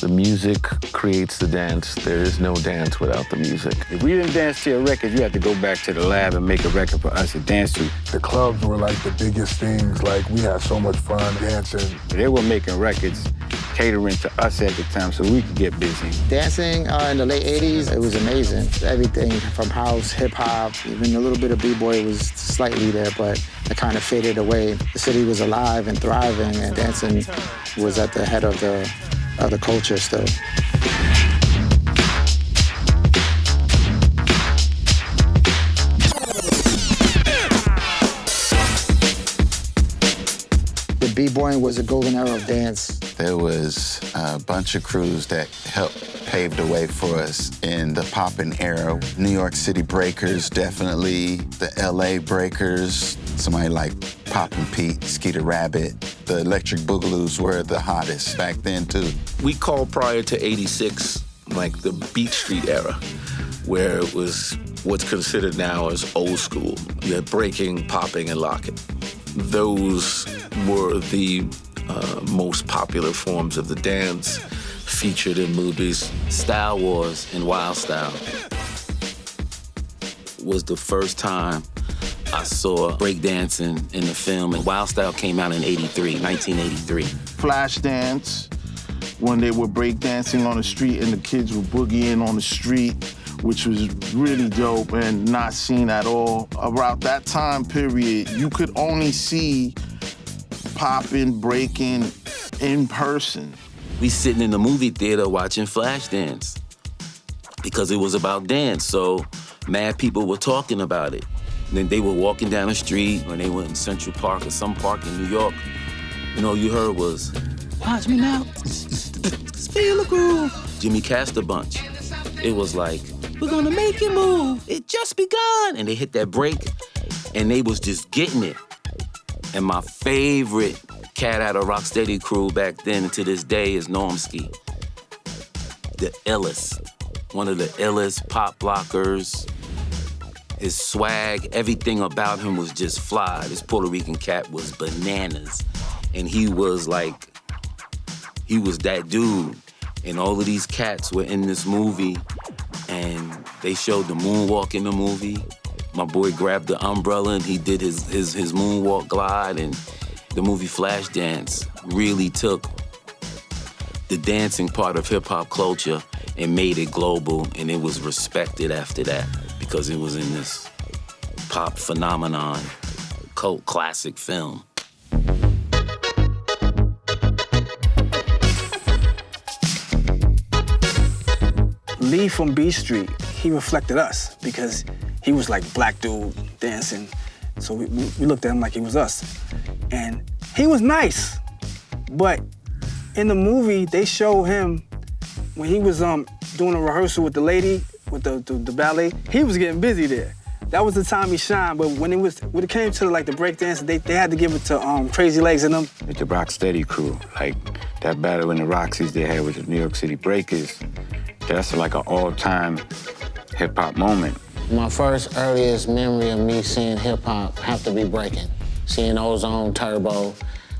The music creates the dance. There is no dance without the music. If we didn't dance to a record, you had to go back to the lab and make a record for us to dance to. The clubs were like the biggest things. Like, we had so much fun dancing. They were making records catering to us at the time so we could get busy. Dancing in the late 80s, it was amazing. Everything from house, hip-hop, even a little bit of b-boy was slightly there, but it kind of faded away. The city was alive and thriving, and dancing was at the head of the culture still. The b-boying was a golden era of dance. There was a bunch of crews that helped pave the way for us in the poppin' era. New York City Breakers, definitely. The LA Breakers, somebody like Poppin' Pete, Skeeter Rabbit. The Electric Boogaloos were the hottest back then, too. We called prior to '86 like the Beat Street era, where it was what's considered now as old school. You had breaking, popping, and locking. Those were the most popular forms of the dance featured in movies. Style Wars and Wild Style was the first time I saw breakdancing in the film, and Wild Style came out in 1983. Flashdance, when they were breakdancing on the street and the kids were boogieing on the street, which was really dope and not seen at all. Around that time period, you could only see popping, breaking in person. We sitting in the movie theater watching Flashdance because it was about dance, so mad people were talking about it. And then they were walking down the street, or they were in Central Park or some park in New York, and all you heard was, "Watch me now, feel the groove." Jimmy Castor Bunch. It was like, "We're gonna make it move, it just begun." And they hit that break, and they was just getting it. And my favorite cat out of Rocksteady crew back then and to this day is Normski. The illest, one of the illest pop blockers. His swag, everything about him was just fly. This Puerto Rican cat was bananas. And he was that dude. And all of these cats were in this movie, and they showed the moonwalk in the movie. My boy grabbed the umbrella and he did his moonwalk glide, and the movie Flashdance really took the dancing part of hip-hop culture and made it global, and it was respected after that because it was in this pop phenomenon, cult classic film. Lee from B Street, he reflected us because he was like black dude dancing. So we looked at him like he was us. And he was nice, but in the movie, they show him when he was doing a rehearsal with the lady, with the ballet, he was getting busy there. That was the time he shined, but when it came to like the break dance, they had to give it to Crazy Legs and them. With the Rocksteady crew, like that battle in the Roxys they had with the New York City Breakers, that's like an all-time hip-hop moment. My first earliest memory of me seeing hip-hop have to be breaking. Seeing Ozone, Turbo,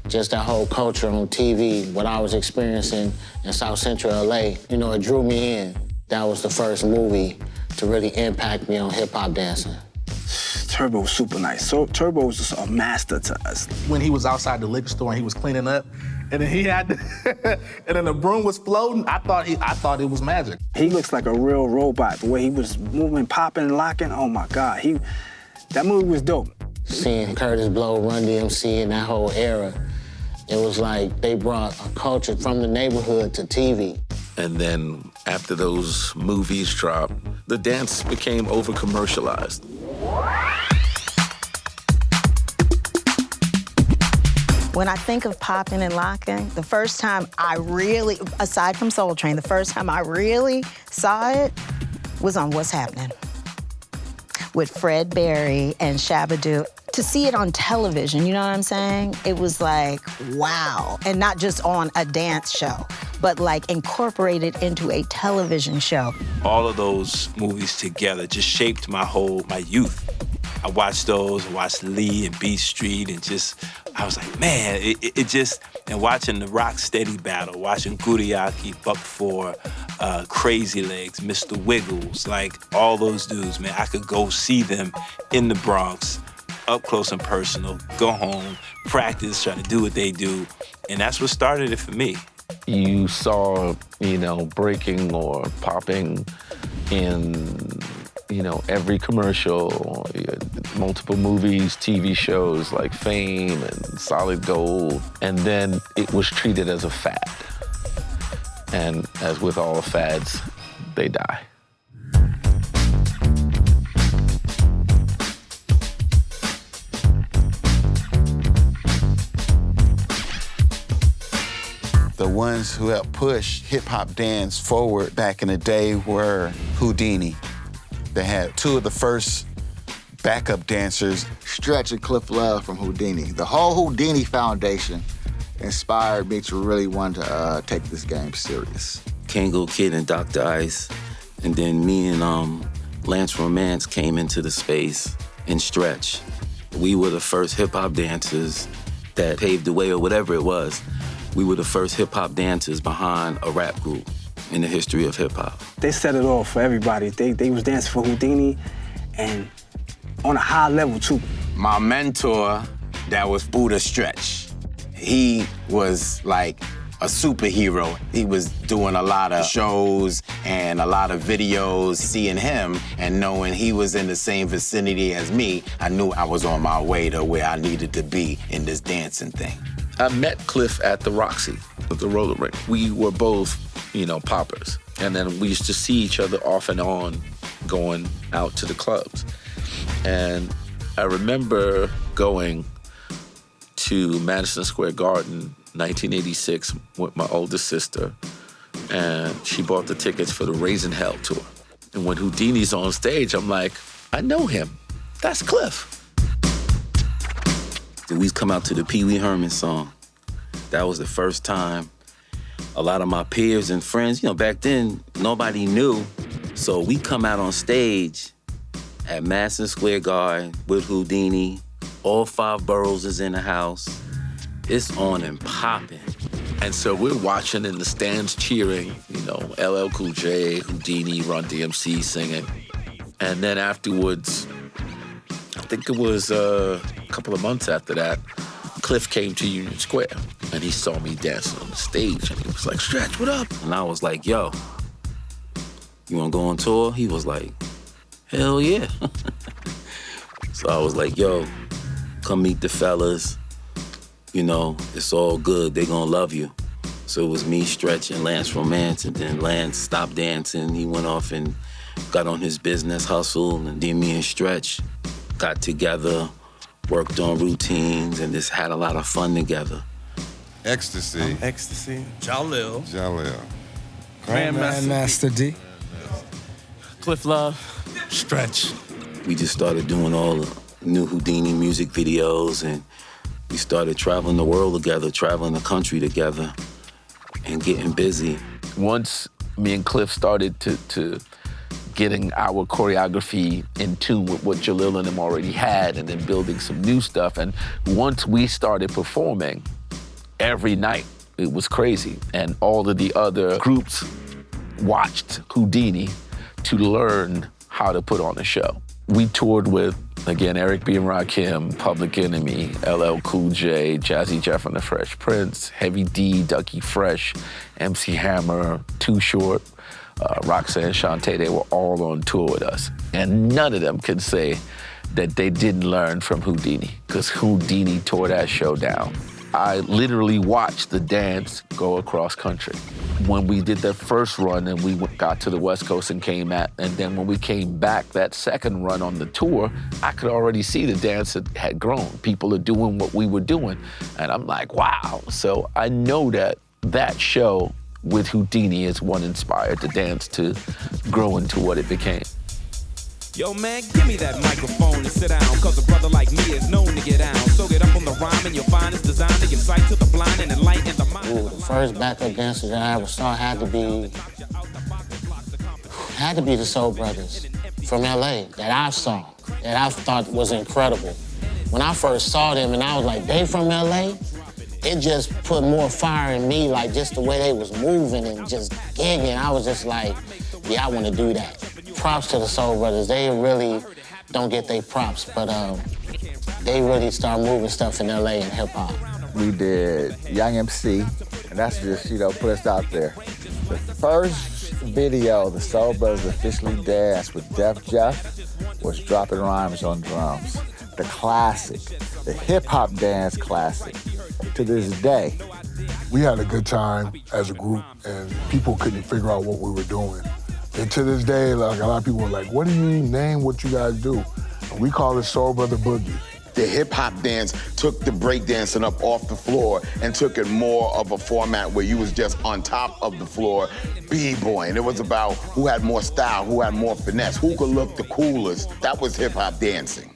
just that whole culture on TV, what I was experiencing in South Central LA, it drew me in. That was the first movie to really impact me on hip-hop dancing. Turbo was super nice. So Turbo was just a master to us. When he was outside the liquor store and he was cleaning up, and then he had, and then the broom was floating, I thought it was magic. He looks like a real robot. The way he was moving, popping, and locking, oh my God. That movie was dope. Seeing Curtis Blow, Run DMC, and that whole era, it was like they brought a culture from the neighborhood to TV. And then after those movies dropped, the dance became over-commercialized. When I think of popping and locking, the first time I really, aside from Soul Train, the first time I really saw it was on What's Happening with Fred Berry and Shabba-Doo. To see it on television, you know what I'm saying? It was like, wow. And not just on a dance show, but like incorporated into a television show. All of those movies together just shaped my youth. I watched those, watched Lee and B Street, and just, I was like, man, it just, and watching the Rock Steady battle, watching Guriaki, Buck 4, Crazy Legs, Mr. Wiggles, like all those dudes, man, I could go see them in the Bronx, up close and personal, go home, practice, try to do what they do, and that's what started it for me. You saw, breaking or popping in, every commercial, multiple movies, TV shows like Fame and Solid Gold, and then it was treated as a fad. And as with all fads, they die. The ones who helped push hip-hop dance forward back in the day were Whodini. They had two of the first backup dancers. Stretch and Cliff Love from Whodini. The whole Whodini Foundation inspired me to really want to take this game serious. Kango Kid and Dr. Ice, and then me and Lance Romance came into the space and Stretch. We were the first hip-hop dancers that paved the way, or whatever it was. We were the first hip-hop dancers behind a rap group in the history of hip-hop. They set it off for everybody. They was dancing for Whodini, and on a high level, too. My mentor, that was Buddha Stretch. He was like a superhero. He was doing a lot of shows and a lot of videos. Seeing him and knowing he was in the same vicinity as me, I knew I was on my way to where I needed to be in this dancing thing. I met Cliff at the Roxy, at the roller rink. We were both, poppers. And then we used to see each other off and on going out to the clubs. And I remember going to Madison Square Garden, 1986, with my oldest sister. And she bought the tickets for the Raising Hell tour. And when Whodini's on stage, I'm like, I know him. That's Cliff. We come out to the Pee Wee Herman song. That was the first time a lot of my peers and friends, back then, nobody knew. So we come out on stage at Madison Square Garden with Whodini. All 5 boroughs is in the house. It's on and popping. And so we're watching in the stands cheering, LL Cool J, Whodini, Run DMC singing. And then afterwards, I think it was a couple of months after that, Cliff came to Union Square and he saw me dancing on the stage and he was like, Stretch, what up? And I was like, yo, you wanna go on tour? He was like, hell yeah. So I was like, yo, come meet the fellas. It's all good, they gonna love you. So it was me, Stretch, and Lance Romance, and then Lance stopped dancing. He went off and got on his business hustle, and then me and Stretch got together, worked on routines, and just had a lot of fun together. Ecstasy. Ecstasy. Jalil. Grandmaster D. Cliff Love. Stretch. We just started doing all the new Whodini music videos, and we started traveling the world together, traveling the country together, and getting busy. Once me and Cliff started to getting our choreography in tune with what Jalil and them already had, and then building some new stuff. And once we started performing every night, it was crazy. And all of the other groups watched Whodini to learn how to put on a show. We toured with, again, Eric B. and Rakim, Public Enemy, LL Cool J, Jazzy Jeff and the Fresh Prince, Heavy D, Ducky Fresh, MC Hammer, Too Short, Roxanne Shante. They were all on tour with us. And none of them can say that they didn't learn from Whodini, because Whodini tore that show down. I literally watched the dance go across country. When we did that first run and we got to the West Coast and came at, and then when we came back that second run on the tour, I could already see the dance had grown. People are doing what we were doing. And I'm like, wow. So I know that that show with Whodini is what inspired the dance to grow into what it became. Yo, man, give me that microphone and sit down, cause a brother like me is known to get down. So get up on the rhyme and you'll find it's designed to give sight to the blind and enlighten the mind. Ooh, the first backup dancer that I ever saw had to be the Soul Brothers from LA that I saw. that I thought was incredible. When I first saw them and I was like, they from LA? It just put more fire in me, like just the way they was moving and just gigging. I was just like, yeah, I want to do that. Props to the Soul Brothers. They really don't get their props, but they really start moving stuff in LA and hip hop. We did Young MC, and that's just, put us out there. The first video the Soul Brothers officially danced with Def Jeff was Dropping Rhymes on Drums. The classic, the hip hop dance classic. To this day. We had a good time as a group, and people couldn't figure out what we were doing. And to this day, like, a lot of people were like, what do you name what you guys do? And we call it Soul Brother Boogie. The hip-hop dance took the breakdancing up off the floor and took it more of a format where you was just on top of the floor b-boying. It was about who had more style, who had more finesse, who could look the coolest. That was hip-hop dancing.